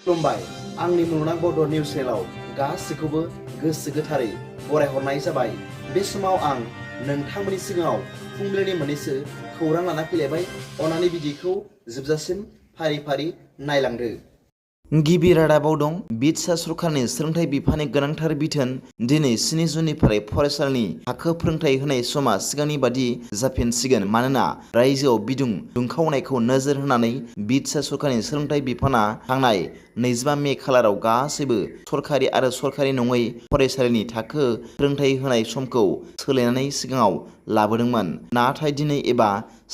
खुलुमबाय आंनि मुलुगनां बड' निउस चेनेलाव गासैखौबो गोसो गोथारै बरायहरनाय जाबाय। बे समाव आं नोंथांमोननि सिगाङाव फुंबिलिनि मोननैसो खौरां लाना फैलायबाय। अन्नानै भिडिअखौ जोबजासिम फारि फारि नायलांदो। गिबि रादाबाव दं बिटिआर सरकारनि सोलोंथाइ बिफाननि गोनांथार बिथोन। दिनै 7 जुननिफ्राय फरायसालिनि थाखो फोरोंथाइ होनाय समा सिगांनि बादि जाफिनसिगोन। मानोना रायजोआव बिदुं दुंखावनायखौ नोजोर होनानै बिटिआर सरकारनि सोलोंथाइ बिफाना थांनाय 25 मे खालाराव गासैबो सरखारि आरो सरखारि नङै फरायसालिनि थाखो फोरोंथाइ होनाय समखौ सोलायनानै सिगाङाव लाबोदोंमोन। नाथाय दिनै एबा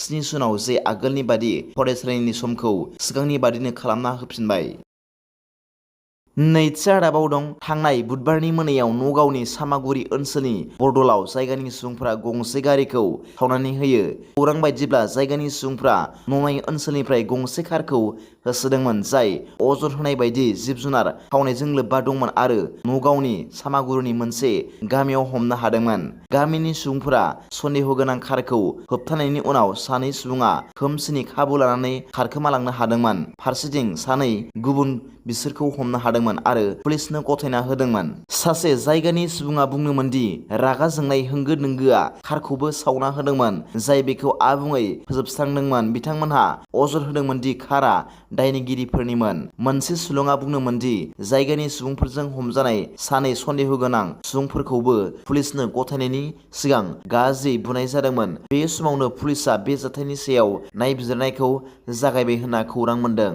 7 जुनाव जे आगोलनि बादि फरायसालिनि समखौ सिगांनि बादिनो खालामना होफिनबाय। नैथि रादाबाव दं थांनाय बुधबारनि मोनायाव नगावनि सामागुरि ओनसोलनि बरदलाव जायगानि सुबुंफोरा गंसे गारिखौ खावनानै होयो। खौरां बायदिब्ला जायगानि सुबुंफोरा ननाय ओनसोलनिफ्राय गंसे कारखौ होसोदोंमोन जाय अजद होनाय बायदि जिब जुनार खावनायजों लोब्बा दंमोन आरो नगावनि सामागुरिनि मोनसे गामियाव हमनो हादोंमोन। गामिनि सुबुंफोरा सन्देह गोनां कारखौ होबथानायनि उनाव सानै सुबुङा खोमसिनि खाबु लानानै खारखोमालांनो हादोंमोन। फारसेथिं सानै गुबुन बिसोरखौ हमनो हादोंमोन आरो पुलिसनो गथायना होदोंमन। सासे जायगानि सुबुङा बुंदोंमोन दि रागा जोंनाय होंगो दोंगोआ कारखौबो सावना होदोंमोन जाय बेखौ आबुङै फोजोबस्रांदोंमोन। बिथांमोनहा अजद होदोंमोन दि कारआ दायनिगिरिफोरनिमोन। मोनसे सुलुङा बुंदोंमोन दि जायगानि सुबुंफोरजों हमजानाय सानै सन्देह गोनां सुबुंफोरखौबो पुलिसनो गथायनायनि सिगां गाज्रि बुनाय जादोंमोन। बे समावनो पुलिसआ बे जाथायनि सायाव नायबिजिरनायखौ जागायबाय होनना खौरां मोन्दों।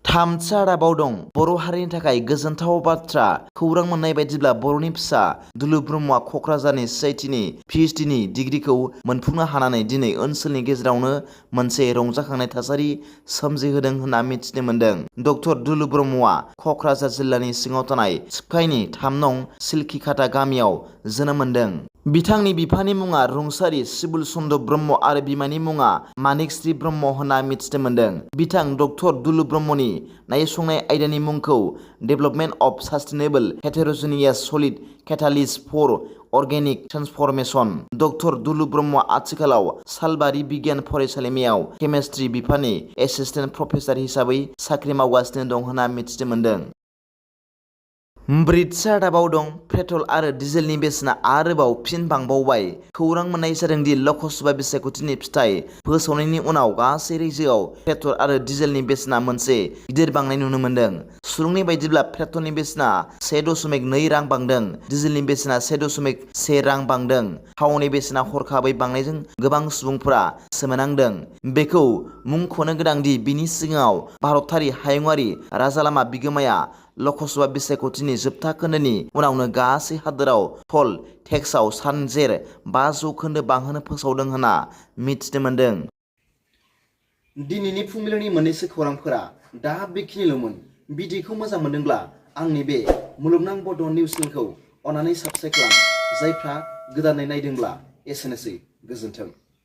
थामथि रादाबाव दं बर' हारिनि थाखाय गोजोनथाव बाथ्रा। खौरां मोननाय बायदिब्ला बर'नि फिसा दुलु ब्रह्मआ क'क्राझारनि CITनि Ph.D नि डिग्रीखौ मोनफुंनो हानानै दिनै ओनसोलनि गेजेरावनो मोनसे रंजाखांनाय थासारि सोमजिहोदों होनना मिथिनो मोन्दों। डक्टर दुलु ब्रह्मआ क'क्राझार जिल्लानि सिङाव थानाय सिफखायनि 3 नं सिलखिखाता गामियाव जोनोम मोन्दों। बिथांनि बिफानि मुङा रुंसारि सिबुल चन्द्र ब्रह्म आरो बिमानि मुङा मानिकश्री ब्रह्म होनना मिथिनो मोन्दों। बिथां डक्टर दुलु ब्रह्मनि नायसंनाय आयदानि मुंखौ development of sustainable heterogeneous solid catalyst for organic transformation. Doctor Dulu ब्रह्मआ आथिखालाव सालबारि बिगियान फरायसालिमायाव केमिस्ट्रि बिफाननि एसिस्टेन्ट प्रफेसार हिसाबै साख्रि मावगासिनो दं होनना मिथिनो मोन्दों। ब्रैथि रादाबाव दं पेट्रल आरो डिजेलनि बेसेना आरोबाव फिन बांबावबाय। खौरां मोननाय जादों दि ल'कसभा बिसायख'थिनि फिथाइ फोसावनायनि उनाव गासै रायजोआव पेट्रल आरो डिजेलनि बेसेना मोनसे गिदिर बांनाय नुनो मोन्दों। सुलुंनि बायदिब्ला पेट्रलनि बेसेना 1.2 रां बांदों, डिजेलनि बेसेना 1.1 रां बांदों। थावनि बेसेना हरखाबै बांनायजों गोबां सुबुंफोरा सोमोनांदों। बेखौ मुंख'नो गोनांदि बिनि सिगाङाव भारतारि हायुंआरि राजालामा बिगोमाया ल'कसभा बिसायख'थिनि जोबथा खोन्दोनि उनावनो गासै हादोराव टल टेक्सआव सानजेर 5% बांहोनो फोसावदों होनना मिथिनो मोन्दों। दिनैनि फुंबिलिनि मोननैसो खौरांफोरा दा बेखिनिल'मोन। भिडिअखौ मोजां मोनदोंब्ला आंनि बे मुलुगनां बड' निउस चेनेलखौ अन्नानै साबस्क्राइब खालाम। जायफ्रा गोदानै नायदोंब्ला एसेनोसै, गोजोन्थों।